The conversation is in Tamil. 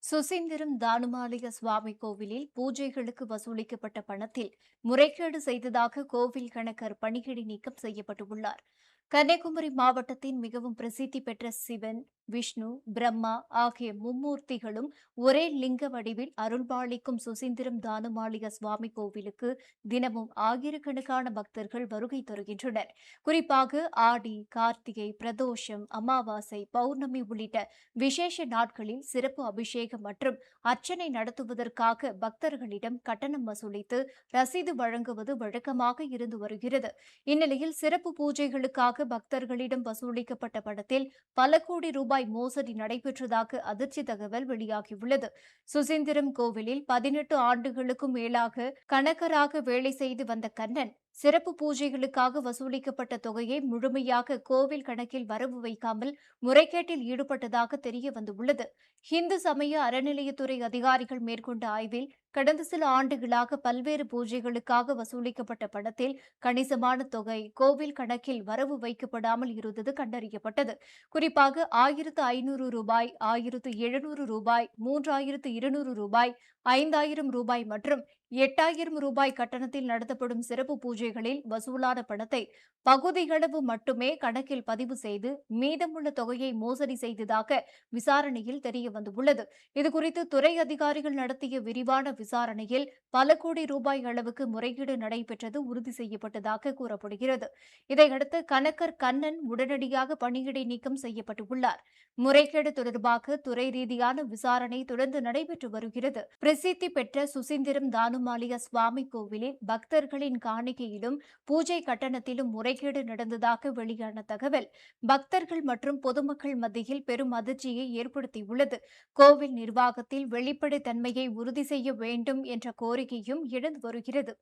சுசீந்திரம் தானுமாலய சுவாமி கோவிலில் பூஜைகளுக்கு வசூலிக்கப்பட்ட பணத்தில் முறைகேடு செய்ததாக கோவில் கணக்கர் பணியிடை நீக்கம் செய்யப்பட்டுள்ளார். கன்னியாகுமரி மாவட்டத்தின் மிகவும் பிரசித்தி பெற்ற சிவன், விஷ்ணு, பிரம்மா ஆகிய மும்மூர்த்திகளும் ஒரே லிங்க வடிவில் அருள்பாலிக்கும் சுசீந்திரம் தானுமாலய சுவாமி கோவிலுக்கு தினமும் ஆயிரக்கணக்கான பக்தர்கள் வருகை தருகின்றனர். குறிப்பாக ஆடி, கார்த்திகை, பிரதோஷம், அமாவாசை, பௌர்ணமி உள்ளிட்ட விசேஷ நாட்களில் சிறப்பு அபிஷேகம் மற்றும் அர்ச்சனை நடத்துவதற்காக பக்தர்களிடம் கட்டணம் வசூலித்து ரசீது வழங்குவது வழக்கமாக இருந்து வருகிறது. இந்நிலையில் சிறப்பு பூஜைகளுக்காக பக்தர்களிடம் வசூலிக்கப்பட்ட பணத்தில் பல கோடி ரூபாய் மோசடி நடைபெற்றதாக அதிர்ச்சி தகவல் வெளியாகியுள்ளது. சுசீந்திரம் கோவிலில் 18 ஆண்டுகளுக்கும் மேலாக கணக்கராக வேலை செய்து வந்த கண்ணன் சிறப்பு பூஜைகளுக்காக வசூலிக்கப்பட்ட தொகையை முழுமையாக கோவில் கணக்கில் வரவு வைக்காமல் முறைகேட்டில் ஈடுபட்டதாக தெரிய வந்துள்ளது. இந்து சமய அறநிலையத்துறை அதிகாரிகள் மேற்கொண்ட ஆய்வில் கடந்த சில ஆண்டுகளாக பல்வேறு பூஜைகளுக்காக வசூலிக்கப்பட்ட பணத்தில் கணிசமான தொகை கோவில் கணக்கில் வரவு வைக்கப்படாமல் இருந்தது கண்டறியப்பட்டது. குறிப்பாக 1500 ரூபாய், 1700 ரூபாய், 3200 ரூபாய், 5000 ரூபாய் மற்றும் 8000 ரூபாய் கட்டணத்தில் நடத்தப்படும் சிறப்பு பூஜைகளில் வசூலான பணத்தை பகுதியளவு மட்டுமே கணக்கில் பதிவு செய்து மீதமுள்ள தொகையை மோசடி செய்ததாக விசாரணையில் தெரியவந்துள்ளது. இதுகுறித்து துறை அதிகாரிகள் நடத்திய விரிவான விசாரணையில் பல கோடி ரூபாய் அளவுக்கு முறைகேடு நடைபெற்றது உறுதி செய்யப்பட்டதாக கூறப்படுகிறது. இதையடுத்து கணக்கர் கண்ணன் உடனடியாக பணியிடை நீக்கம் செய்யப்பட்டுள்ளார். முறைகேடு தொடர்பாக துறை ரீதியான விசாரணை தொடர்ந்து நடைபெற்று வருகிறது. பிரசித்தி பெற்ற சுசீந்திரம் தானுமாலய சுவாமி கோவிலில் பக்தர்களின் காணிக்கையிலும் பூஜை கட்டணத்திலும் முறைகேடு நடந்ததாக வெளியான தகவல் பக்தர்கள் மற்றும் பொதுமக்கள் மத்தியில் பெரும் அதிர்ச்சியை ஏற்படுத்தியுள்ளது. கோவில் நிர்வாகத்தில் வெளிப்படைத்தன்மையை உறுதி செய்ய வேண்டும் என்ற கோரிக்கையும் எழுந்து வருகிறது.